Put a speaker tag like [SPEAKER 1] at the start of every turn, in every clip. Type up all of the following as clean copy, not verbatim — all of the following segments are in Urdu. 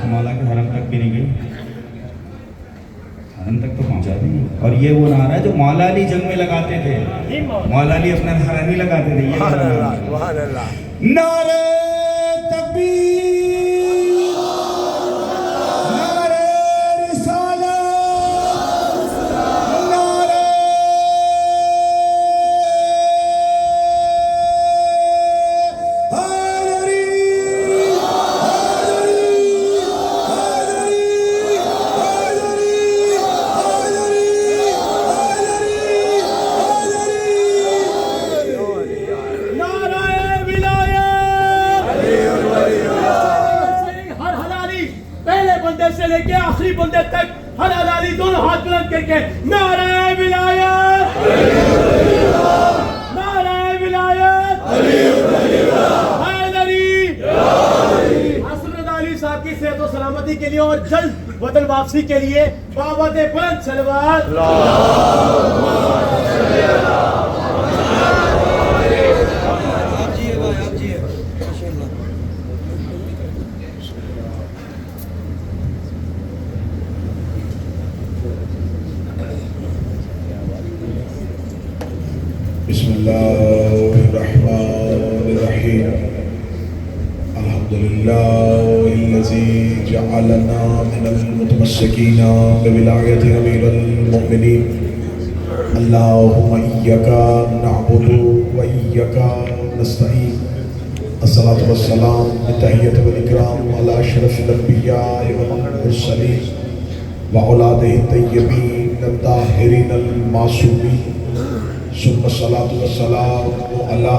[SPEAKER 1] مولا کے حرم تک بھی نہیں گئی، حرم تک تو پہنچا دی. اور یہ وہ نعرہ ہے جو مولا علی جنگ میں لگاتے تھے. مولا علی اپنا نعرہ نہیں لگاتے تھے، یہ نعرہ تکبیر، نعرہ رسالت، نعرہ
[SPEAKER 2] سے لے کے آخری بندے تک ہر حلالی دونوں ہاتھ بلند کر کے نعرہ ولایت، نعرہ ولایت، حیدری. حضرت علی صاحب کی صحت و سلامتی کے لیے اور جلد وطن واپسی کے لیے بابت بلند صلوات.
[SPEAKER 3] بسم اللہ الرحمن الرحیم. الحمدللہ الذی جعلنا من المتمسکین بولایت امیر المؤمنین. اللہم ایک نعبد و ایک نستعین. الصلاۃ والسلام بتحیۃ والاکرام علی اشرف الانبیاء والمرسلین واولادہ الطیبین الطاہرین المعصومین. ثم الصلاۃ والسلام علی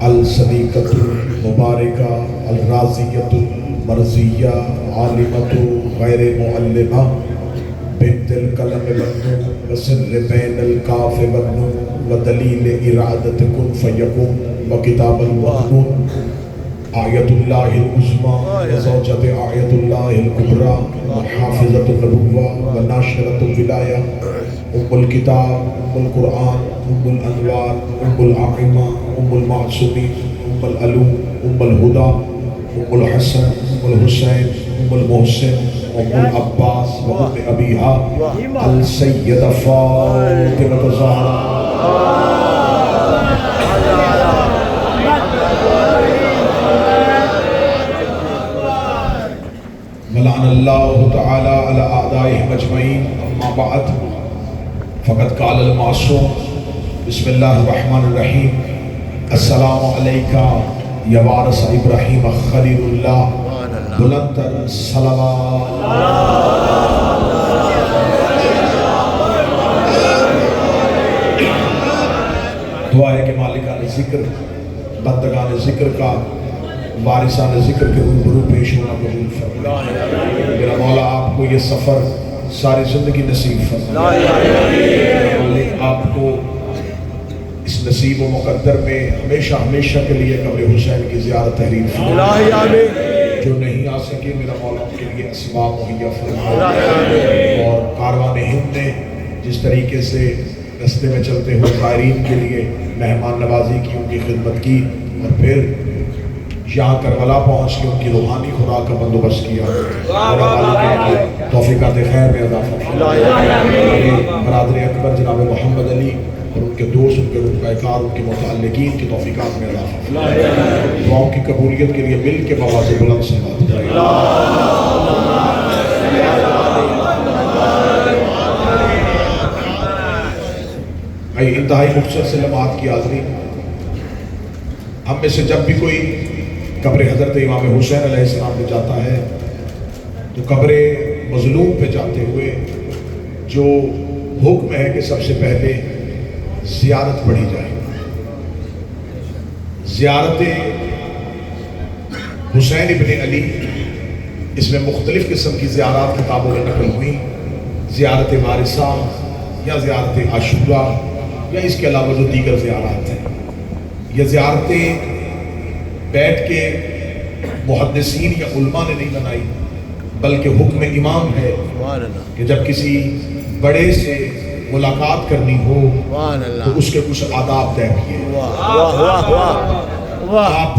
[SPEAKER 3] الصدیقۃ المبارکہ الراضیۃ المرضیہ عالمۃ غیر معلمہ بنت القلم والنون وسر بین الکاف والنون ودلیل ارادۃ کن فیکون وکتاب المکنون. آیت اللہ العظمیٰ وزوجۃ آیت اللہ الکبریٰ وحافظۃ النبوہ وناشرۃ الولایہ. ام الکتاب، ام القرآن، ام الانوار، ام العقیمہ، ام المعصومین، ام العلوم، ام الہدا، ام الحسن، ام الحسین، ام المحسن، ام العباس و ام ابیہا السیدہ فاطمہ الزہرا. ولعن اللہ تعالی علی اعدائہم اجمعین. اما بعد فقد قال المعصوم بسم اللہ الرحمن الرحیم. السلام علیکہ یا وارث ابراہیم خلیل اللہ. بلندتر صلوات. دعا ہے کہ مالکان ذکر بندگان ذکر کا وارثان ذکر کے روبرو پیش ہونا قبول فرمائے. میرا مولا آپ کو یہ سفر ساری زندگی نصیب فرمائے. آپ کو اس نصیب و مقدر میں ہمیشہ ہمیشہ کے لیے قبر حسین کی زیارت تحریر فرمائے. جو نہیں آ سکے میرا مولا ان کے لیے اسباب مہیا فرمائے. اور کاروان ہند نے جس طریقے سے رستے میں چلتے ہوئے زائرین کے لیے مہمان نوازی کی، ان کی خدمت کی، اور پھر یہاں کربلا پہنچ کے ان کی روحانی خوراک کا بندوبست کیا. توفیقات خیر میں اضافہ فرمائے. برادر اکبر جناب محمد علی اور ان کے دوست، ان کے رفقائے، ان کے متعلقین کی توفیقات میں اضافہ فرمائے. دعاؤں کی قبولیت کے لیے مل کے بواز بلند سے بات کریں. انتہائی مختصر سے لمحات کی حاضری. ہم میں سے جب بھی کوئی قبر حضرت امام حسین علیہ السلام پہ جاتا ہے تو قبر مظلوم پہ جاتے ہوئے جو حکم ہے کہ سب سے پہلے زیارت پڑھی جائے. زیارت حسین ابن علی، اس میں مختلف قسم کی زیارات کتابوں میں نقل ہوئی. زیارت وارثہ یا زیارت عاشوراء یا اس کے علاوہ جو دیگر زیارات ہیں. یہ زیارتیں بیٹھ کے محدثین یا علماء نے نہیں بنائی، بلکہ حکم امام ہے کہ جب کسی بڑے سے ملاقات کرنی ہو تو اس کے کچھ آداب طے کیے. آپ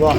[SPEAKER 2] واہ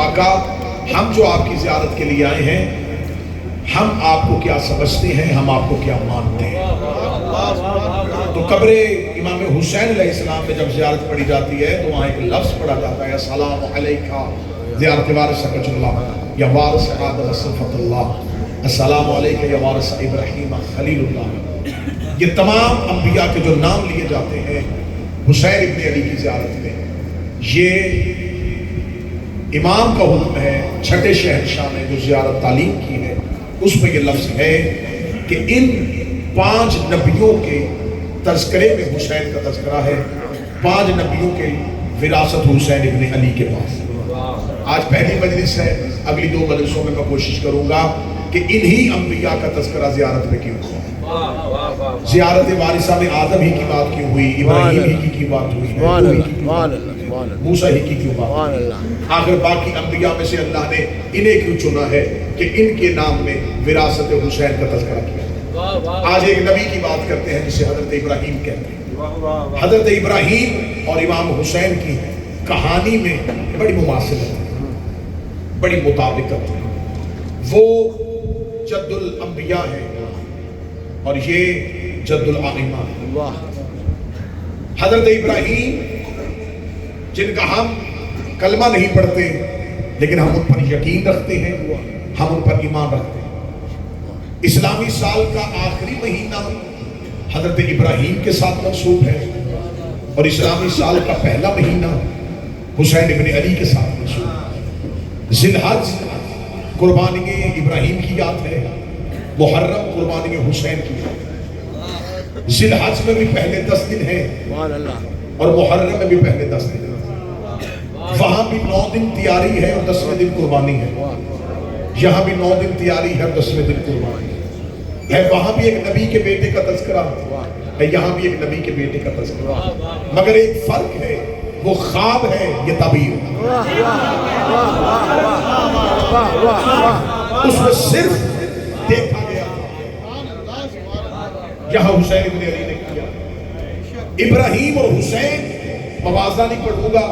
[SPEAKER 3] آقا ہم جو آپ کی زیارت کے لیے آئے ہیں ہم آپ کو کیا سمجھتے ہیں ہم آپ کو کیا مانتے ہیں تو قبر امام حسین علیہ السلام میں جب زیارت پڑھی جاتی ہے تو وہاں ایک لفظ پڑھا جاتا ہے السلام علیکہ زیارت وارث کچھ اللہ یا وارث آدم صفت اللہ السلام علیکہ یا وارث ابراہیم خلیل اللہ یہ تمام انبیاء کے جو نام لیے جاتے ہیں حسین ابن علی کی زیارت میں یہ امام کا حکم ہے چھٹے شہنشاہ نے جو زیارت تعلیم کی ہے اس میں یہ لفظ ہے کہ ان 5 نبیوں کے تذکرے میں حسین کا تذکرہ ہے 5 نبیوں کے وراثت حسین ابن علی کے پاس آج پہلی مجلس ہے اگلی 2 مجلسوں میں کوشش کروں گا کہ انہی انبیاء کا تذکرہ زیارت میں کیوں ہوا زیارت وارثہ میں آدم ہی کی بات کیوں ہوئی ابراہیم ہی کی بات ہوئی
[SPEAKER 2] سبحان اللہ سبحان اللہ
[SPEAKER 3] موسیٰ ہی کی کیوں بات
[SPEAKER 2] سبحان
[SPEAKER 3] ہوئی
[SPEAKER 2] اللہ
[SPEAKER 3] آخر باقی انبیاء میں سے اللہ نے انہیں کیوں چنا ہے کہ ان کے نام میں وراثت حسین کا تذکرہ کیا آج ایک نبی کی بات کرتے ہیں جسے حضرت ابراہیم کہتے ہیں حضرت ابراہیم اور امام حسین کی کہانی میں بڑی مماثلت ہے بڑی مطابقت ہے وہ جد الانبیاء ہے اور یہ جد الائمہ ہے
[SPEAKER 2] واہ
[SPEAKER 3] حضرت ابراہیم جن کا ہم کلمہ نہیں پڑھتے لیکن ہم ان پر یقین رکھتے ہیں ہم ان پر ایمان رکھتے ہیں اسلامی سال کا آخری مہینہ حضرت ابراہیم کے ساتھ منسوب ہے اور اسلامی سال کا پہلا مہینہ حسین ابن علی کے ساتھ منسوب ہے ذی الحج قربانی ابراہیم کی یاد ہے محرم قربانی حسین کی یاد ذی الحج میں بھی پہلے 10 دن ہیں
[SPEAKER 2] سبحان اللہ
[SPEAKER 3] اور محرم میں بھی پہلے 10 دن ہیں وہاں بھی 9 دن تیاری ہے اور 10ویں دن قربانی ہے یہاں بھی 9 دن تیاری ہے اور 10ویں دن قربانی ہے وہاں بھی ایک نبی کے بیٹے کا تذکرہ ہے یہاں بھی ایک نبی کے بیٹے کا تذکرہ مگر ایک فرق ہے وہ خواب ہے یہ تعبیر اس میں صرف دیکھا گیا یہاں حسین ابن علی نے کیا ابراہیم اور حسین موازنہ نہیں پڑھوں گا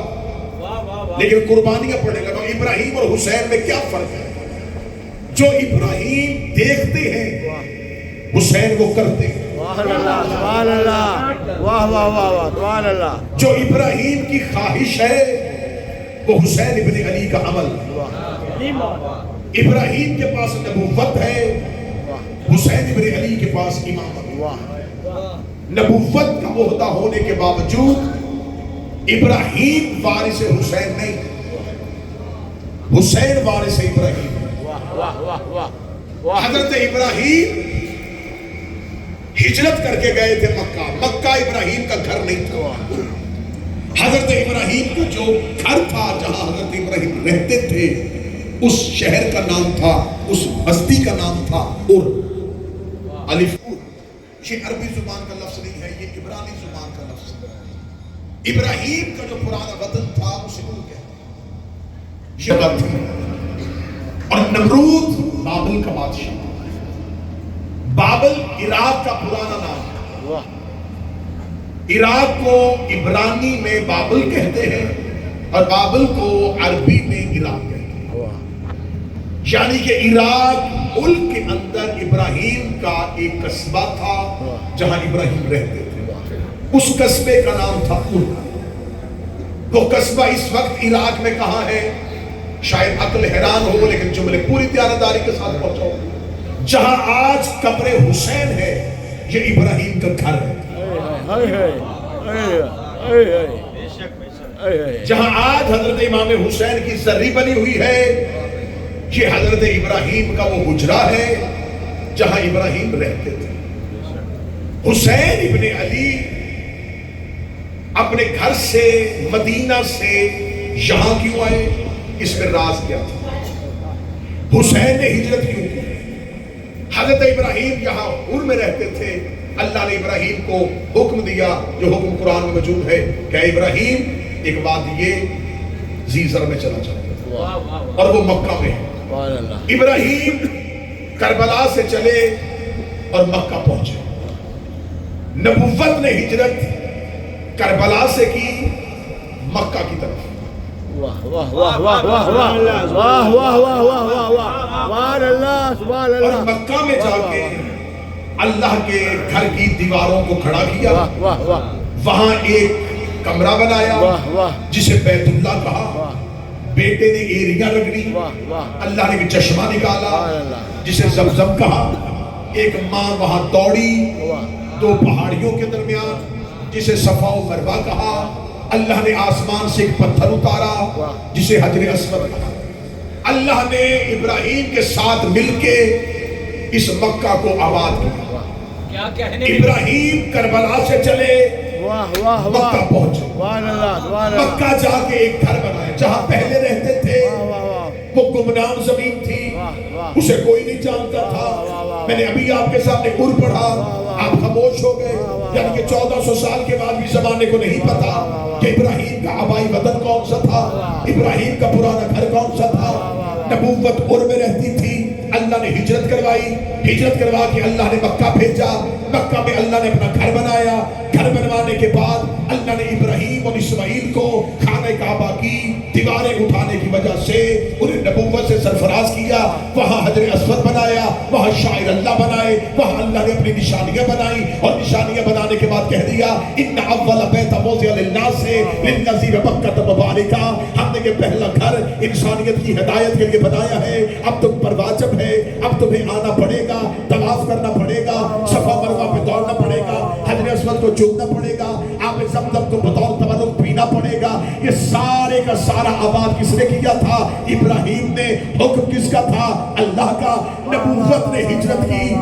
[SPEAKER 3] لیکن قربانیاں پڑھنے لگا ابراہیم اور حسین میں کیا فرق ہے جو ابراہیم دیکھتے ہیں حسین وہ کرتے ہیں
[SPEAKER 2] سبحان اللہ واہ واہ واہ واہ سبحان اللہ
[SPEAKER 3] جو ابراہیم کی خواہش ہے وہ حسین ابن علی کا عمل ابراہیم کے پاس نبوت ہے حسین ابن علی کے پاس امامت نبوت کا عہدہ ہونے کے باوجود ابراہیم وارث حسین نہیں حسین وارث ابراہیم
[SPEAKER 2] واہ واہ واہ
[SPEAKER 3] حضرت ابراہیم ہجرت کر کے گئے تھے مکہ ابراہیم کا گھر نہیں تھا حضرت ابراہیم کا جو گھر تھا جہاں حضرت ابراہیم رہتے تھے اس شہر کا نام تھا اس بستی کا نام تھا الف یہ عربی زبان کا لفظ نہیں ہے یہ عبرانی زبان کا لفظ ہے ابراہیم کا جو پرانا وطن تھا اسے وہ کہتے ہیں یہ وطن اور نمرود بابل کا بادشاہ بابل عراق کا پرانا نام ہے عراق کو عبرانی میں بابل کہتے ہیں اور بابل کو عربی میں عراق کہتے ہیں یعنی کہ عراق ملک کے اندر ابراہیم کا ایک قصبہ تھا جہاں ابراہیم رہتے تھے اس قصبے کا نام تھا وہ قصبہ اس وقت عراق میں کہاں ہے شاید عقل حیران ہو لیکن جملے پوری دیانتداری کے ساتھ پہنچاؤ جہاں آج قبر حسین ہے یہ ابراہیم کا گھر ہے جہاں آج حضرت امام حسین کی زری بنی ہوئی ہے یہ حضرت ابراہیم کا وہ حجرہ ہے جہاں ابراہیم رہتے تھے حسین ابن علی اپنے گھر سے مدینہ سے یہاں کیوں آئے؟ اس میں راز کیا تھا؟ حسین نے ہجرت کیوں کی؟ حضرت ابراہیم یہاں عور میں رہتے تھے، اللہ نے ابراہیم کو حکم دیا جو حکم قرآن میں موجود ہے کہ ابراہیم ایک بات یہ زیزر میں چلا جائے اور وہ مکہ میں ہے۔ ابراہیم کربلا سے چلے اور مکہ پہنچے۔ نبوت نے ہجرت کربلا سے کی مکہ کی طرف۔
[SPEAKER 2] واہ واہ واہ واہ واہ واہ واہ واہ واہ واہ واہ واہ سبحان اللہ سبحان
[SPEAKER 3] اور
[SPEAKER 2] اللہ۔
[SPEAKER 3] مکہ میں جا کے اللہ کے گھر کی دیواروں کو کھڑا کیا،
[SPEAKER 2] واہ واہ واہ
[SPEAKER 3] وہاں ایک کمرہ بنایا
[SPEAKER 2] واہ واہ
[SPEAKER 3] جسے بیت اللہ کہا، بیٹے نے ایریاں رگڑی،
[SPEAKER 2] واہ واہ
[SPEAKER 3] اللہ نے ایک چشمہ نکالا
[SPEAKER 2] سبحان اللہ۔
[SPEAKER 3] جسے زمزم کہا، ایک ماں وہاں دوڑی
[SPEAKER 2] واہ
[SPEAKER 3] دو پہاڑیوں کے درمیان جسے صفا و مروہ کہا، اللہ نے آسمان سے ایک پتھر اتارا جسے حجر اسود کہا۔ اللہ نے ابراہیم کے ساتھ مل کے اس مکہ کو آباد کیا۔ ابراہیم کربلا سے چلے
[SPEAKER 2] واہ واہ
[SPEAKER 3] مکہ
[SPEAKER 2] واہ
[SPEAKER 3] پہنچے،
[SPEAKER 2] سبحان اللہ سبحان اللہ۔
[SPEAKER 3] مکہ جا کے ایک گھر بنایا جہاں پہلے رہتے تھے،
[SPEAKER 2] واہ واہ واہ
[SPEAKER 3] وہ گمنام زمین تھی،
[SPEAKER 2] واہ واہ
[SPEAKER 3] اسے کوئی نہیں جانتا تھا۔ میں نے ابھی آپ کے سامنے قرآن پڑھا، آپ خاموش ہو گئے، یعنی کہ 1400 سال کے بعد بھی زمانے کو نہیں پتا کہ ابراہیم کا آبائی وطن کون سا تھا، ابراہیم کا پرانا گھر کون سا تھا۔ نبوت عور میں رہتی تھی، اللہ نے ہجرت کروائی، ہجرت کروا کے اللہ نے مکہ بھیجا، مکہ میں اللہ نے اپنا گھر بنایا۔ گھر بنوانے کے بعد اللہ نے ابراہیم اور اسماعیل کو خانہ کعبہ کی دیواریں اٹھانے کی وجہ سے انہیں نبوت سے سرفراز کیا، وہاں حجر اسود بنایا، وہاں شاعر اللہ بنائے، وہاں اللہ نے اپنی نشانیاں بنائی، اور نشانیاں بنانے کے بعد کہہ دیا ان اول بیت وضع للناس للذی ببکۃ مبارکا، ہم نے یہ پہلا گھر انسانیت کی ہدایت کے لیے بنایا ہے۔ اب تم پر واجب ہے، اب تمہیں آنا پڑے گا، طواف کرنا پڑے گا، صفا مروہ پہ دوڑنا پڑے گا، حجر اسود کو چومنا پڑے گا، آپ زمزم کو بطور تبرک پینا پڑے گا۔ یہ سارے کا سارا آباد کس نے کیا تھا؟ ابراہیم نے۔ حکم کس کا تھا؟ اللہ کا۔ نبوت نے ہجرت کی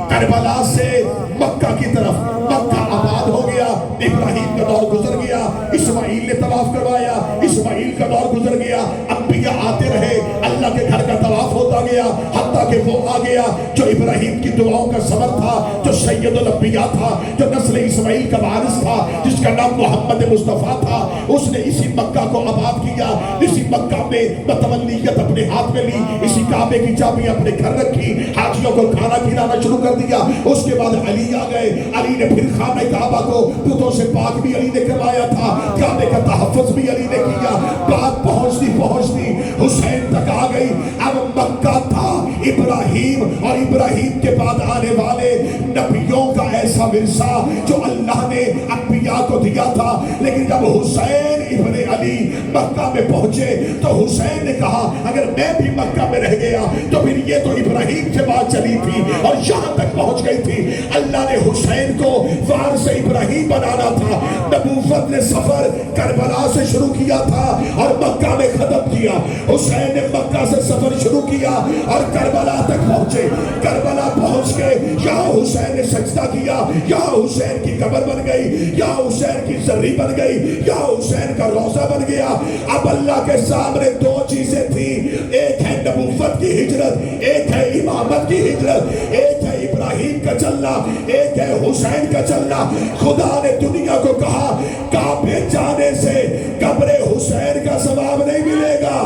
[SPEAKER 3] کربلا سے مکہ کی طرف، مکہ آباد ہو گیا، ابراہیم کا دور گزر گیا، اسماعیل نے طواف کروایا، اسماعیل کا دور گزر گیا، انبیاء آتے رہے، اللہ کے گھر کا طواف ہوتا گیا، حتیٰ کہ وہ آ گیا جو ابراہیم کی دعاؤں کا ثمر تھا، جو سید الانبیاء تھا، جو نسل اسماعیل کا وارث تھا، جس کا نام محمد مصطفیٰ تھا۔ اس نے اسی مکہ کو آباد کیا، اسی مکہ میں متولیت اپنے ہاتھ میں لی، اسی کعبے کی چابیاں اپنے گھر رکھی، حاجیوں کو کھانا کھلانا شروع کر دیا۔ اس کے بعد علی آ گئے، علی نے پھر خانہ کعبہ کو بتوں سے پاک بھی علی نے کروایا تھا، کعبے کا تحفظ بھی علی نے کیا۔ بات پہنچتی حسین تک آ گئی۔ اب مکہ تھا ابراہیم اور ابراہیم کے بعد آنے والے نبیوں کا ایسا ورثہ جو اللہ نے انبیاء کو دیا تھا۔ لیکن جب حسین ابن علی مکہ میں پہنچے تو حسین نے کہا اگر میں بھی مکہ میں رہ گیا تو پھر یہ تو ابراہیم سے بات چلی تھی اور یہاں تک پہنچ گئی تھی۔ اللہ نے حسین کو وارث ابراہیم بنانا تھا۔ نبوت نے سفر کربلا سے شروع کیا تھا اور مکہ میں ختم کیا۔ حسین نے مکہ سے سفر شروع کیا اور کربلا تک پہنچے۔ کربلا پہنچ کے یہاں حسین نے سجدہ کیا، یہاں حسین کی قبر بن گئی، یہاں حسین کی زری بن گئی، یہاں حسین کا روضہ بن گیا۔ اب اللہ کے سامنے دو چیزیں تھیں، ایک ہے نبوت کی ہجرت، ایک ہے امامت کی ہجرت، ایک ہے ابراہیم کا چلنا، ایک ہے حسین کا چلنا۔ خدا نے دنیا کو کہا کعبے جانے سے قبر حسین کا ثواب نہیں ملے گا،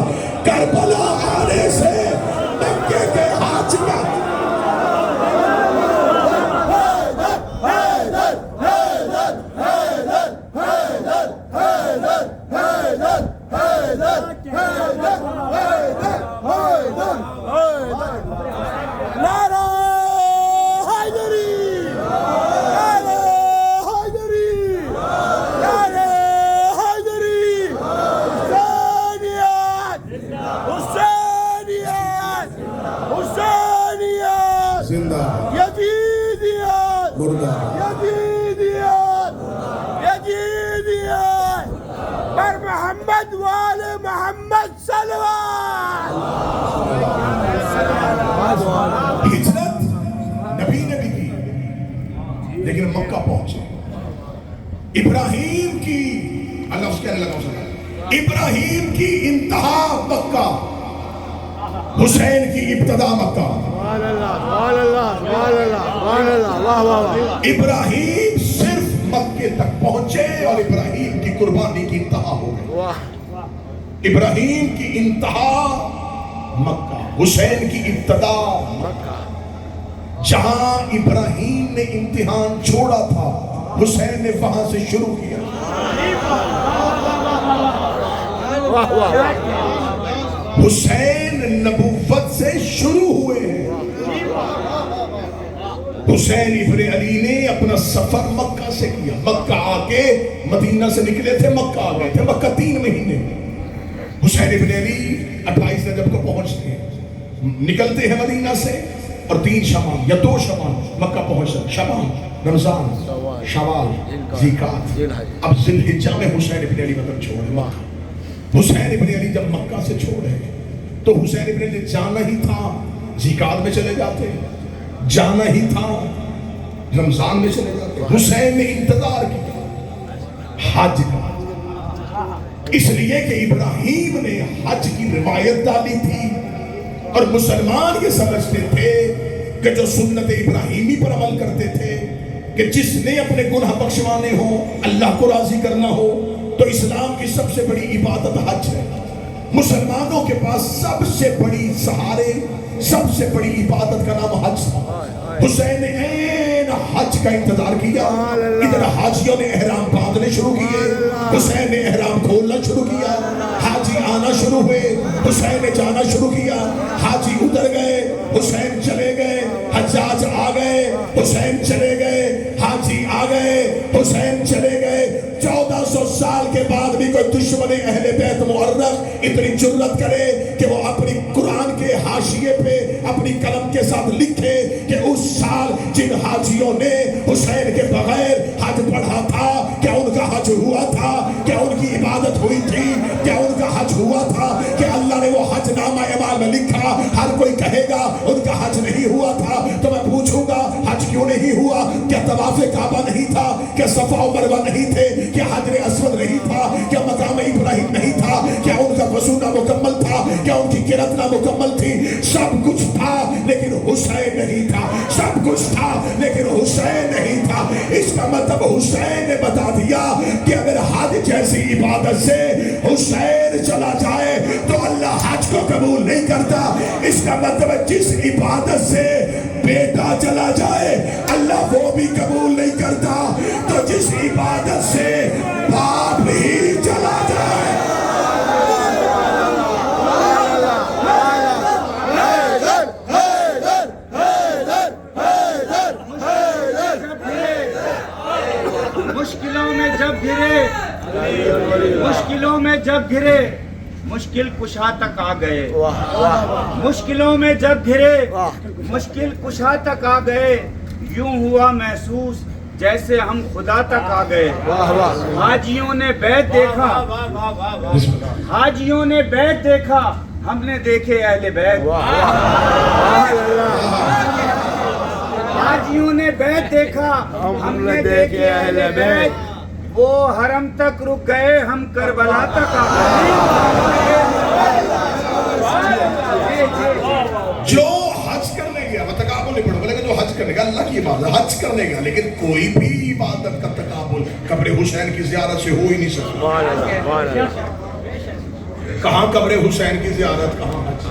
[SPEAKER 3] کربلا آنے سے مکے کے حاجیاں
[SPEAKER 2] محمد والے محمد صلوات۔
[SPEAKER 3] ہجرت نبی نے بھی کی لیکن مکہ پہنچے۔ ابراہیم کی اللہ اس کہنے لگا ابراہیم کی انتہا مکہ، حسین کی ابتدا مکہ۔
[SPEAKER 2] سبحان اللہ، سبحان اللہ، سبحان اللہ، سبحان اللہ، واہ واہ واہ۔
[SPEAKER 3] ابراہیم صرف مکے تک پہنچے اور ابراہیم کی قربانی کی انتہا ہو گئی۔
[SPEAKER 2] واہ،
[SPEAKER 3] ابراہیم کی انتہا مکہ، حسین کی ابتدا
[SPEAKER 2] مکہ۔
[SPEAKER 3] جہاں ابراہیم نے امتحان چھوڑا تھا حسین نے وہاں سے شروع کیا۔
[SPEAKER 2] واہ واہ واہ۔
[SPEAKER 3] حسین نبوت سے شروع ہوئے ہیں۔ حسین ابن علی نے اپنا سفر مکہ سے کیا، مکہ آ کے مدینہ سے نکلے تھے، مکہ آ گئے تھے، مکہ 3 مہینے۔ حسین ابن علی 28 رجب کو پہنچتے ہیں، نکلتے ہیں مدینہ سے اور 3 شوال یا 2 شوال مکہ پہنچتے، شوال رمضان، شوال، ذیقات، اب ذی الحجہ میں حسین ابن علی وطن چھوڑے۔ حسین ابن علی جب مکہ سے چھوڑے تو حسین ابن علی جانا ہی تھا ذیقات میں چلے جاتے، جانا ہی تھا رمضان میں چلے جاتے۔ حسین نے انتظار کیا حج کا، اس لیے کہ ابراہیم نے حج کی روایت ڈالی تھی اور مسلمان یہ سمجھتے تھے کہ جو سنت ابراہیمی پر عمل کرتے تھے کہ جس نے اپنے گناہ بخشوانے ہوں، اللہ کو راضی کرنا ہو، تو اسلام کی سب سے بڑی عبادت حج ہے۔ مسلمانوں کے پاس سب سے بڑی سہارے، سب سے بڑی عبادت کا نام حج تھا۔ حسین نے این حج کا انتظار کیا، ادھر حاجیوں نے احرام باندھنے شروع کیے، حسین نے احرام کھولنا شروع کیا، حاجی آنا شروع ہوئے، حسین نے جانا شروع کیا، حاجی اتر گئے، حسین چلے گئے، حجاج آ گئے، حسین چلے گئے، حاجی آ گئے، حسین چلے گئے۔ 1400 سال کے بعد بھی کوئی دشمن اہل بیت مؤرخ اتنی جرت کرے کہ وہ اپنی قرآن کے حاشیے پہ اپنی قلم کے ساتھ لکھے کہ اس سال جن حاجیوں نے حسین کے بغیر حج پڑھا تھا، کیا ان کا حج ہوا تھا؟ کیا ان کی عبادت ہوئی تھی؟ کیا ان کا حج ہوا تھا؟ کہ اللہ نے وہ حج نامہ اعمال میں لکھا؟ ہر کوئی کہے گا ان کا حج نہیں ہوا تھا، تو میں پوچھوں گا حج کیوں نہیں ہوا؟ کیا طواف کعبہ نہیں تھا؟ کیا صفا و مروہ نہیں تھے؟ کیا حجر اسود نہیں تھا؟ کیا مقام ابراہیم نہیں تھا؟ کیا ان کا وضو نامکمل تھا؟ کیا ان کی قرات نامکمل تھی؟ سب کچھ تھا لیکن حسین نہیں تھا، سب کچھ تھا لیکن حسین نہیں تھا۔ اس کا مطلب حسین نے بتا دیا کہ اگر حج جیسی عبادت سے حسین چلا جائے تو اللہ حج کو قبول نہیں کرتا۔ اس کا مطلب جس عبادت سے بیٹا چلا جائے اللہ وہ بھی قبول نہیں کرتا، تو جس عبادت سے باپ ہی چلا جائے۔
[SPEAKER 1] مشکلوں میں جب گرے، مشکلوں میں جب گرے، مشکل کشا تک آ گئے، مشکلوں میں جب گرے، مشکل کشا تک آ گئے، یوں ہوا محسوس جیسے ہم خدا تک آ گئے۔ حاجیوں نے بیت دیکھا، حاجیوں نے بیت دیکھا، ہم نے دیکھے اہل بیت۔ حاجیوں نے بیت دیکھا، ہم نے دیکھے اہل بیت۔ وہ حرم تک رک گئے، ہم کربلا تک آ گئے۔
[SPEAKER 3] جو حج کرنے گیا، میں تقابل نہیں پڑھوں گا، لیکن جو حج کرنے گا اللہ کی عبادت حج کرنے گا، لیکن کوئی بھی عبادت کا تقابل قبر حسین کی زیارت سے ہو ہی نہیں سکتا۔ کہاں قبر حسین کی زیارت، کہاں حج؟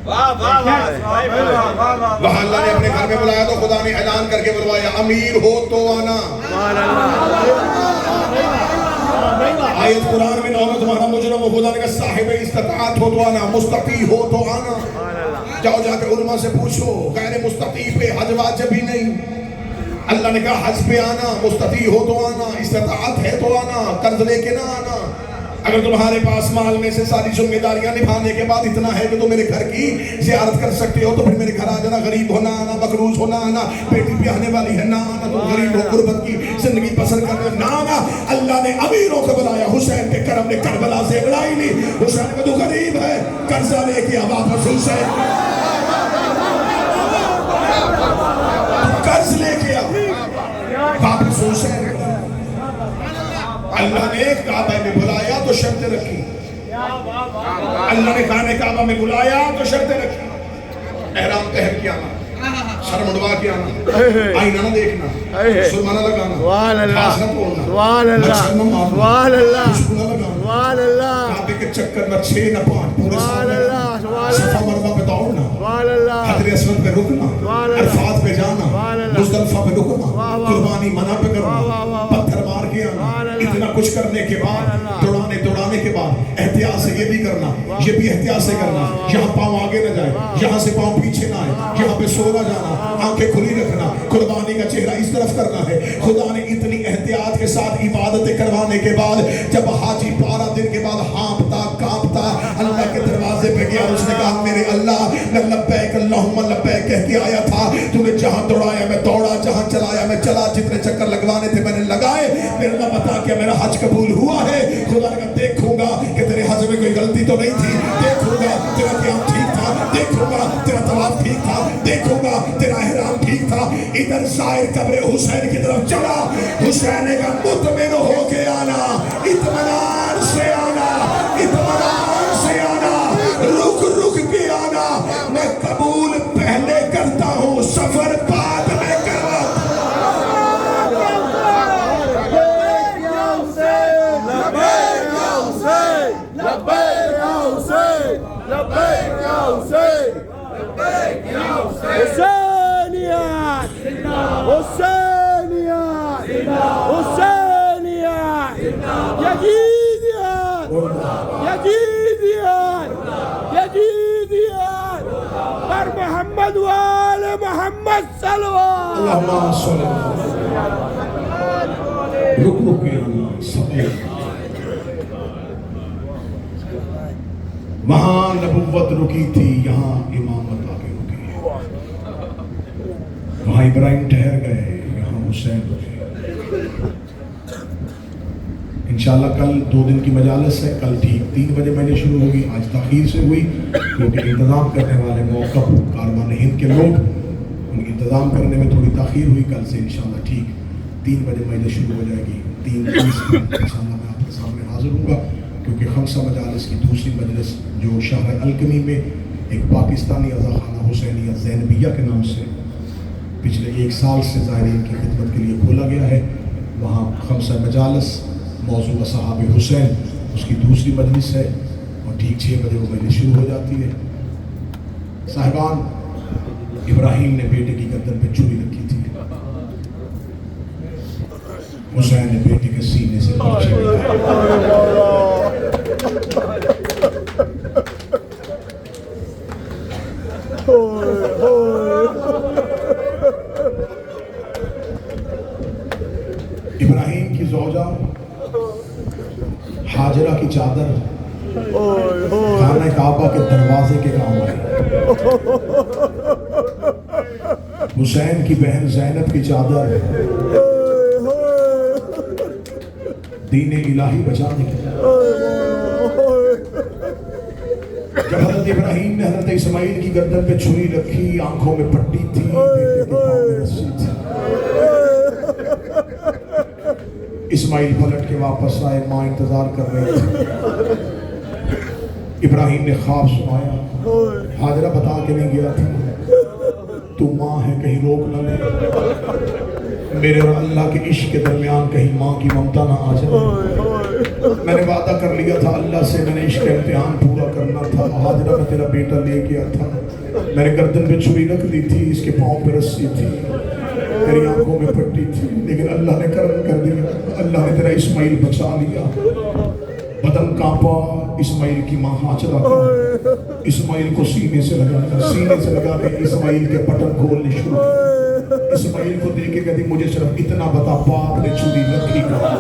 [SPEAKER 3] وہاں اللہ نے اپنے گھر میں بلایا تو خدا نے اعلان کر کے بلوایا امیر ہو تو آنا۔ آیت قرآن میں نہ تمہارا مجرم ہو، خدا نے کہا صاحب استطاعت ہو تو آنا، مستطیع ہو تو آنا۔ جاؤ جا کے علماء سے پوچھو، غیر مستطیع پہ حج واجب ہی نہیں۔ اللہ نے کہا حج پہ آنا، مستطیع ہو تو آنا، استطاعت ہے تو آنا، قرض لے کے نہ آنا۔ اگر تمہارے پاس مال میں سے ساری ذمہ داریاں نبھانے کے بعد اتنا ہے کہ تم میرے گھر کی زیارت کر سکتے ہو تو پھر میرے گھر آ جانا۔ غریب ہونا آنا، مقروض ہونا آنا، بیٹی بھی آنے والی ہے نہ آنا، تم غریب ہو، غربت کی زندگی پسند کرنا نہ آنا۔ اللہ نے امیروں کو بلایا، حسین کے کرم نے کربلا سے لڑائی لی۔ حسین کو تو غریب ہے، قرضہ لے کے واپس حسین قرض لے کے واپس حسین۔ اللہ نے کعبہ میں بلایا تو شرطیں رکھی. اللہ نے خانہ کعبہ میں بلایا تو شرطیں رکھی. احرام پہن کے آنا, سر مڑوا کے آنا, آئینہ نہ دیکھنا, سرما نہ لگانا, گھاس نہ توڑنا, مچھر نہ مارنا, خوشبو نہ لگانا, کعبے کے چکر نہ 6 نہ 5, پورے سال صفا مروا پہ دوڑنا, حجر اسود پہ رکنا, عرفات پہ جانا, مزدلفہ پہ رکنا, قربانی منع پہ کرنا, پتھر مار کے آنا. اتنا کچھ کرنے کے بعد دوڑانے کے بعد احتیاط سے یہ بھی کرنا, یہ بھی احتیاط سے کرنا, یہاں پاؤں آگے نہ جائے, یہاں سے پاؤں پیچھے نہ آئے, یہاں پہ سو نہ جانا, آنکھیں کھلی رکھنا, قربانی کا چہرہ اس طرف کرنا ہے. خدا نے اتنی احتیاط کے ساتھ عبادتیں کروانے کے بعد جب حاجی 12 دن کے بعد ہانپتا کانپتا اللہ کے دروازے پہ گیا, اس نے کہا میرے اللہ میں لبیک اللہم لبیک کہہ کے آیا تھا, تو نے جہاں دوڑایا میں دوڑا, جہاں چلایا میں چلا, جتنے چکر لگوانے تھے میں نے لگائے, میرے اللہ بتا کہ میرا حج قبول ہوا ہے. خدا نے کہا دیکھوں گا کہ تیرے حج میں کوئی غلطی تو نہیں تھی, دیکھوں گا تیرا قیام ٹھیک تھا, دیکھوں گا تیرا طواف ٹھیک تھا, دیکھوں گا تیرا احرام ٹھیک تھا. ادھر زائر قبر حسین کی طرف چلا, حسین نے کہا مطمئن ہو کے آنا, اطمینان سے آنا, اطمینان سے آنا, رک رک کے آنا, میں قبول پہلے کرتا ہوں, سفر بعد میں کرواتا.
[SPEAKER 4] محمد وآل محمد صلوات.
[SPEAKER 3] اللہم صلی اللہ. رک رک کے آنا, سب وہاں نبوت رکی تھی, یہاں امامت آگے رکی ہے. وہاں ابراہیم ٹھہر گئے, یہاں حسین رکے. انشاءاللہ کل 2 دن کی مجالس ہے, کل ٹھیک 3 بجے مجلس شروع ہوگی. آج تاخیر سے ہوئی کیونکہ انتظام کرنے والے موقف کاروان ہند کے لوگ, ان انتظام کرنے میں تھوڑی تاخیر ہوئی. کل سے انشاءاللہ ٹھیک 3 بجے مجلس شروع ہو جائے گی. 3:30 انشاءاللہ میں آپ کے سامنے حاضر ہوں گا, کیونکہ خمسہ مجالس کی دوسری مجلس جو شہر القمی میں ایک پاکستانی عزا خانہ حسینیہ زینبیہ کے نام سے پچھلے 1 سال سے زائرین کی خدمت کے لیے کھولا گیا ہے, وہاں خمسہ مجالس موضوع صحاب حسین اس کی دوسری مجلس ہے, اور ٹھیک 6 بجے وہ مجلس شروع ہو جاتی ہے. صاحبان, ابراہیم نے بیٹے کی گردن پہ چھری رکھی تھی, حسین نے بیٹے کے سینے سے پرچے ابراہیم کی زوجہ حاجرہ کی چادر خانہ کعبہ کے دروازے کے کام آئی. حسین کی بہن زینب کی چادر دین الہی بچانے کی. جب حضرت ابراہیم نے حضرت اسماعیل کی گردن پہ چھری رکھی, آنکھوں میں پٹی تھی, بیٹے کے پاؤں میں رسی تھی. اسماعیل پلٹ کے واپس آئے, ماں انتظار کر رہی تھی. ابراہیم نے خواب سنایا, حاجرہ بتا کے نہیں گیا تھا, تو ماں ہے کہیں روک نہ لے, میرے اور اللہ کے عشق کے درمیان کہیں ماں کی ممتا نہ آ جائے. میں نے وعدہ کر لیا تھا اللہ سے, میں نے عشق کا امتحان پورا کرنا تھا. حاجرہ میں تیرا بیٹا لے گیا تھا, میں نے گردن پہ چھری رکھ دی تھی, اس کے پاؤں پہ رسی تھی, تیری آنکھوں میں پٹی تھی, لیکن اللہ نے کرم کر دیا, اللہ نے تیرا اسماعیل بچا لیا. بدن کانپا, اسماعیل کی ماں حاجرہ کی اسماعیل کو سینے سے لگا کے اسماعیل کے بٹن کھولنے شروع کیے. اسماعیل کو دیکھ کے کہتی مجھے صرف اتنا بتا, باپ نے چھری رکھی کہاں.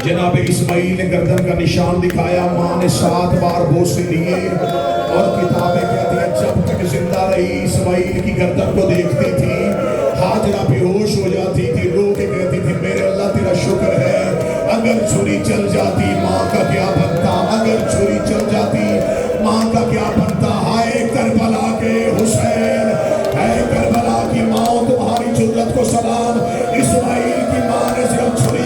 [SPEAKER 3] جناب اسماعیل نے گردن کا نشان دکھایا, ماں نے 7 بار بوسے لیے, اور کتابیں کہتی ہیں جب تک زندہ رہی اسماعیل کی گردن کو دیکھتی تھی, حاجرہ بے ہوش ہو جاتی تھی, رو کے کہتی تھی میرے اللہ تیرا شکر ہے, اگر چھری چل جاتی ماں کا کیا بنتا, اگر چھری چل جاتی ماں کا کیا بنتا. ہائے کربلا کے حسین, اے کربلا کی ماں, تمہاری جرت کو سلام. اسماعیل کی ماں نے صرف چھری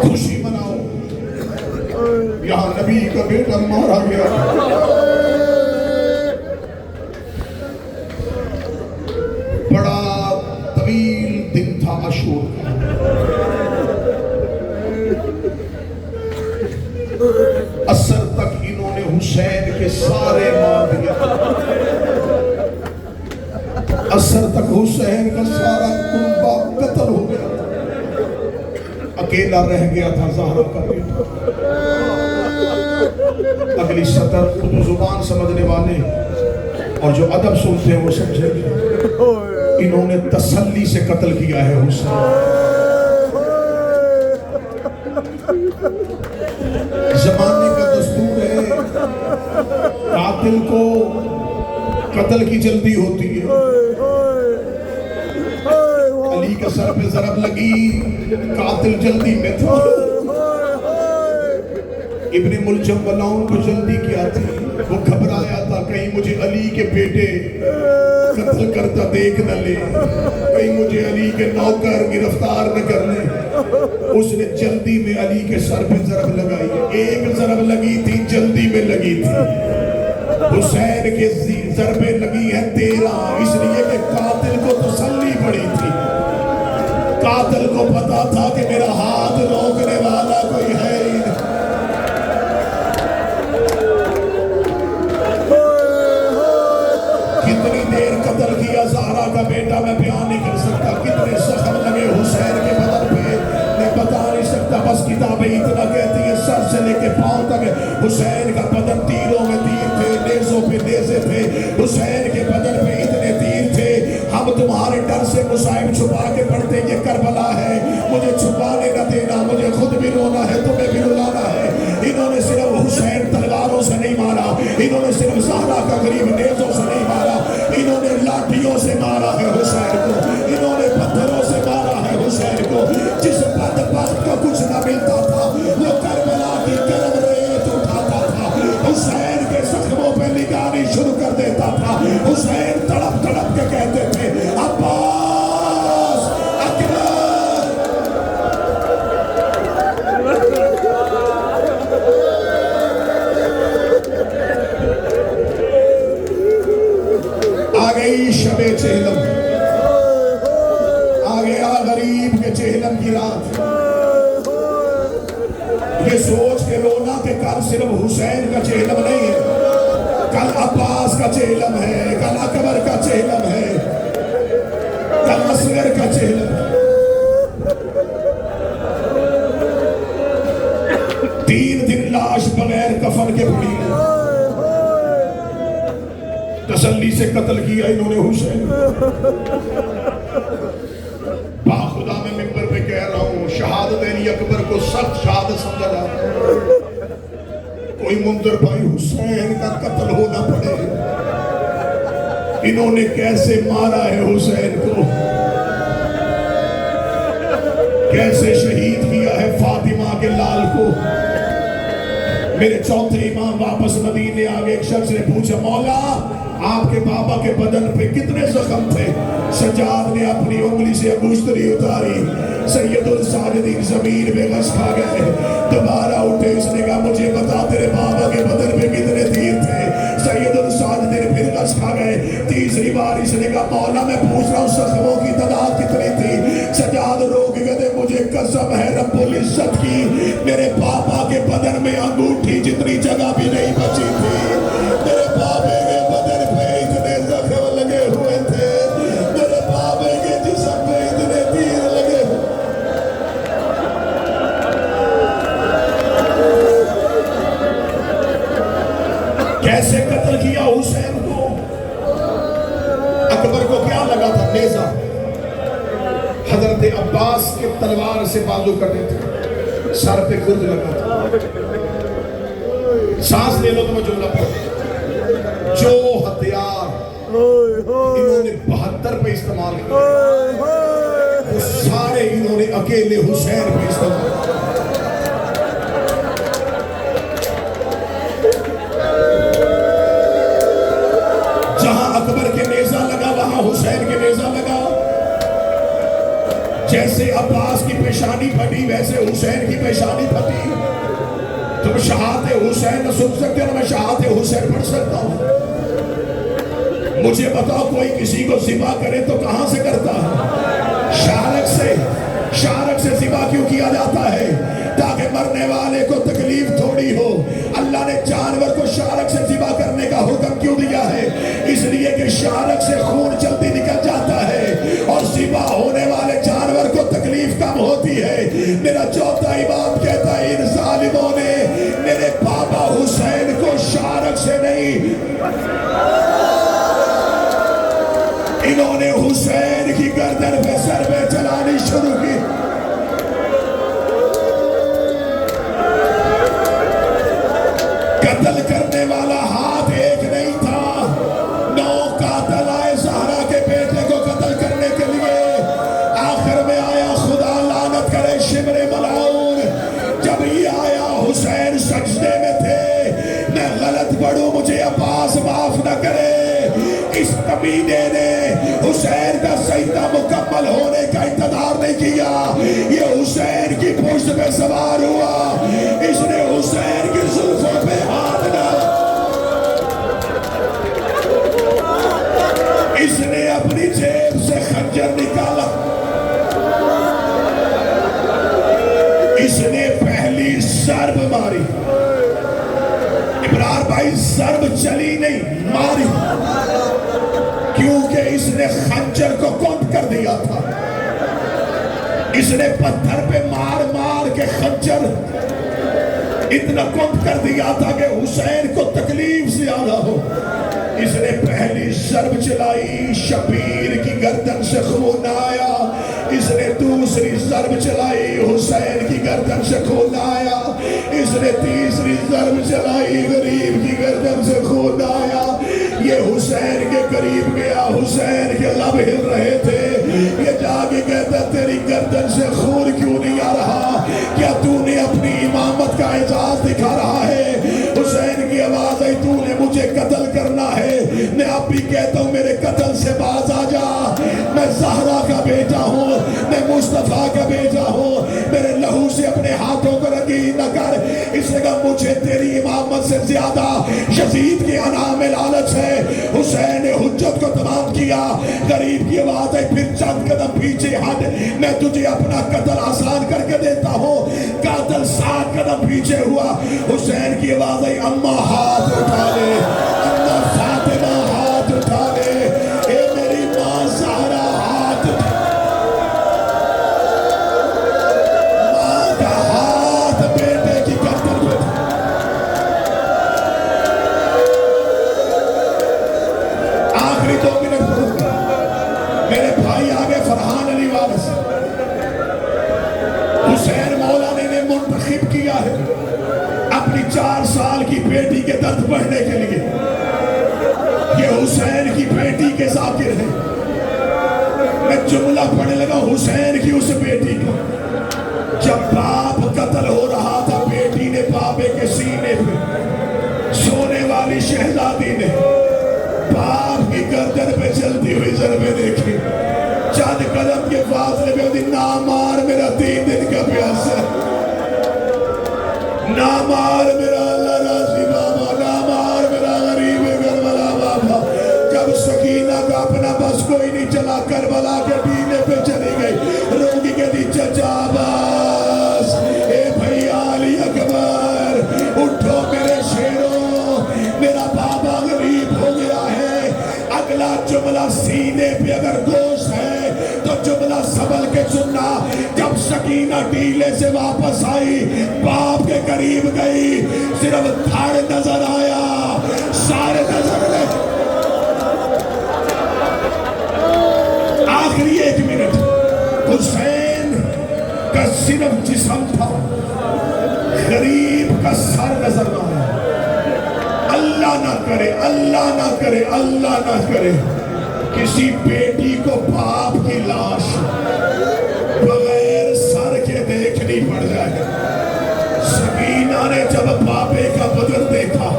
[SPEAKER 3] خوشی مناؤ، یہاں نبی کا بیٹا مارا گیا۔ بڑا طویل دن تھا عاشور کا، عصر تک انہوں نے حسین کے سارے مار دیا، عصر تک حسین کا سارا کنبہ قتل ہو گیا، اکیلا رہ گیا تھا زہرا کا بیٹا۔ اگلی سطر اردو زبان سمجھنے والے اور جو ادب سنتے ہیں وہ سمجھیں گے، انہوں نے تسلی سے قتل کیا ہے حسین۔ زمانے کا دستور ہے، قاتل کو قتل کی جلدی ہوتی ہے۔ علی کے سر پہ ضرب لگی، قاتل جلدی میں تھا۔ ابن ملجم بلاؤں کو جلدی کیا تھی، وہ گھبرایا تھا کہیں مجھے علی کے بیٹے قتل کرتا دیکھ نہ لے، کہیں مجھے علی کے نوکر گرفتار نہ کر لے۔ اس نے جلدی میں علی کے سر پہ ضرب لگائی، ایک ضرب لگی تھی، جلدی میں لگی تھی۔ حسین کے ضربیں لگی ہیں 13، اس لیے کہ قاتل کو تسلی پڑی تھی، قاتل کو پتا تھا کہ میرا ہاتھ روکنے والا کوئی ہے ہی نہیں۔ کتنی دیر قتل کیا زہرا کا بیٹا میں بیان نہیں کر سکتا، کتنے زخم لگے حسین کے بدن پہ میں بتا نہیں سکتا، بس کتابیں اتنا کہتی ہیں سر سے لے کے پاؤں تک حسین کا بدن تیروں میں تیر تھے، نیزوں پہ نیزے تھے، حسین کے بدن پہ اتنے تیر تھے۔ ہم تمہارے ڈر سے مصائب چھپا کے پڑھتے یہ کربلا ہے، مجھے چھپانے نہ دینا، مجھے خود بھی رونا ہے، تمہیں بھی رلانا ہے۔ انہوں نے صرف حسین تلواروں سے نہیں مارا، انہوں نے صرف زہرا کا غریب نیزوں سے نہیں مارا، انہوں نے لاٹھیوں سے مارا ہے حسین کو، انہوں نے پتھروں سے مارا ہے حسین کو۔ جس بدبخت کو کچھ نہ ملتا تھا وہ کربلا کی گرم ریت اٹھاتا تھا، حسین کے زخموں پہ نگاری شروع کر دیتا تھا۔ حسین تڑپ تڑپ کے کہتے تھے عباس اکبر۔ آ گئی شب چہلم، آ گیا غریب کے چہلم کی رات۔ یہ سوچ کے رونا کہ کل صرف حسین کا چہلم نہیں ہے، کل عباس کا چہلم ہے، کل اکبر کا چہلم ہے، کل اصغر کا چہلم ہے۔ 3 دن لاش بغیر کفن کے پڑی ہے۔ تسلی سے قتل کیا انہوں نے حسین۔ باخدا میں ممبر پہ کہہ رہا ہوں، شہادت علی اکبر کو سخت شہادت سمجھا جاتا ہے۔ کوئی منظر بھائی حسین کا قتل ہونا پڑے، انہوں نے کیسے مارا ہے حسین کو، کیسے شہید کیا ہے فاطمہ کے لال کو۔ میرے چوتھے امام واپس مدینے آگے ایک شخص نے پوچھا مولا آپ کے بابا کے بدن پہ کتنے زخم تھے؟ سجاد نے اپنی انگلی سے انگشتری اتاری، سید الساجدین زمین میں غش کھا گئے، دوبارہ اٹھے، اس نے کہا مجھے بتا تیرے بابا کے بدن پہ کتنے تیر تھے؟ سید الساجدین پھر غش کھا گئے، تیسری بار اس نے کہا مولا میں پوچھ رہا ہوں زخموں کی تعداد کتنی تھی؟ سجاد رو کے کہتے مجھے قسم ہے رب العزت کی میرے بابا کے بدن میں انگوٹھی جتنی جگہ بھی نہیں بچی تھی، میرے بابے کے بدن پہ اتنے زخم لگے ہوئے تھے، میرے بابے کے جسم پہ اتنے تیر لگے ہوئے۔ کیسے قتل کیا حسین کو؟ اکبر کو کیا لگا تھا؟ نیزہ۔ حضرت عباس کے تلوار سے بازو کر دیتے، سر پہ گرد لگا تھا۔ سانس لے لو تو میں جملہ پڑھ، جو ہتھیار انہوں نے 72 پہ استعمال کیا وہ سارے انہوں نے اکیلے حسین پہ استعمال کیا۔ جہاں اکبر کے نیزہ لگا وہاں حسین کے نیزہ لگا، جیسے عباس کی پیشانی پھٹی ویسے حسین حسین کی پیشانی پھٹی. تم شہادت حسین نہ سن سکتے نہ میں شہادت حسین پڑھ سکتا ہوں. مجھے بتاؤ کوئی کسی کو ذبح کرے تو کہاں سے کرتا ہے؟ شارک سے ذبح کیوں کیا جاتا ہے؟ تاکہ مرنے والے کو تکلیف تھوڑی ہو. اللہ نے جانور کو شارک سے ذبح کرنے کا حکم کیوں دیا ہے؟ اس لیے کہ شارک سے خون جلدی نکل جاتا ہے اور ذبح ہونے والے جانور کو تکلیف کم ہوتی ہے. میرا چوتھا امام کہتا ہے ان ظالموں نے میرے بابا حسین کو شارک سے نہیں، انہوں نے حسین کی گردن پہ ضربیں چلانی شروع کی. قتل کرنے والا ہاتھ ایک نہیں تھا، 9 قاتل آئے زہرا کے بیٹے کو قتل کرنے کے لیے. آخر میں آیا خدا لعنت کرے شمر ملعون. جب یہ آیا حسین سجدے میں تھے. میں غلط پڑھوں مجھے عباس معاف نہ کرے. اس کمینے نے حسین کا سجدہ مکمل ہونے کا انتظار نہیں کیا. یہ حسین کی پشت پہ سوار ہوا. اس نے حسین کی زلفوں پہ ہاتھ ڈالا. اس نے اپنی جیب سے خنجر نکالا. اس نے پہلی ضرب ماری. ابرار بھائی ضرب چلی نہیں ماری، کیونکہ اس نے خنجر کو کند کر دیا تھا. اس نے پتھر پہ مار مار کے خنجر اتنا کند کر دیا تھا کہ حسین کو تکلیف زیادہ ہو. اس نے پہلی ضرب چلائی، شبیر کی گردن سے خون آیا. اس نے دوسری ضرب چلائی، حسین کی گردن سے خون آیا. اس نے تیسری ضرب چلائی، غریب کی گردن سے خون آیا. یہ حسین کے قریب گیا، حسین کے لب ہل رہے تھے. یہ جا کے کہتا تیری گردن سے خون کیوں نہیں آ رہا؟ کیا تو نے اپنی امامت کا اعزاز دکھا رہا ہے؟ حسین کی آواز آئی تو نے مجھے قتل کرنا ہے. میں اب بھی کہتا ہوں میرے قتل سے باز آ جا. میں زہرا کا بیٹا ہوں، میں مصطفیٰ کا بیٹا ہوں. میرے لہو سے اپنے ہاتھوں کو رنگین نہ کر. اس نے کہا مجھے تیری امامت سے زیادہ یزید کے انعام میں لالچ ہے. حسین نے حجت کو تمام کیا. غریب کی آواز ہے پھر چند قدم پیچھے ہٹ، میں تجھے اپنا قتل آسان کر کے دیتا ہوں. قاتل 7 قدم پیچھے ہوا. حسین کی آواز ہے اماں ہاتھ اٹھا لے، اماں فاطمہ ہاتھ اٹھا لے، اے میری ماں زہرا ہاتھ اٹھا لے. ماں کا ہاتھ بیٹے کی گردن پہ. آخری 2 منٹ پڑھوں گا. میرے بھائی آگے فرحان علی وارث حسین مولانا نے منتخب کیا ہے اپنی 4 سال کی بیٹی کے درد پڑھنے کے لیے. یہ حسین کی بیٹی کے ذاکر ہیں. میں جملہ پڑھنے لگا حسین کی اس بیٹی کا. جب باپ قتل ہو رہا تھا بیٹی نے بابے کے سینے پہ، سونے والی شہزادی نے باپ کی گردن پہ چلتی ہوئی ضربیں دیکھی. چند قدم کے فاصلے پہ دی نہ مار میرا 3 دن کا پیاسا، نہ مار میرا اللہ راضی بابا، نہ مار میرا غریب کربلا بابا. جب سکینہ کا اپنا بس کوئی نہیں چلا کربلا کے ڈیلے پہ چلی گئی. روگی کے دی چچا باس، اے بھائی علی اکبر اٹھو میرے شیروں، میرا بابا غریب ہو گیا ہے. اگلا جملہ سینے پہ اگر گوشت ہے تو جملہ سنبھل کے سننا. جب سکینہ ڈیلے سے واپس آئی باپ کے قریب گئی، صرف دھڑ نظر آیا، سارے نظر لے. آخری 1 منٹ. حسین کا صرف جسم تھا، غریب کا سر نظر آیا. اللہ نہ کرے، اللہ نہ کرے، اللہ نہ کرے کسی بیٹی کو باپ کی لاش بغیر سر کے دیکھنی پڑ جائے. سکینہ نے جب بابے کا بدن دیکھا،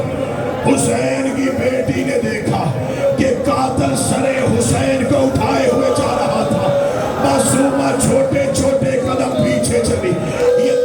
[SPEAKER 3] حسین کی بیٹی نے دیکھا کہ قاتل سر حسین کو اٹھائے ہوئے جا رہا تھا. معصومہ چھوٹے چھوٹے قدم پیچھے چلی. یہ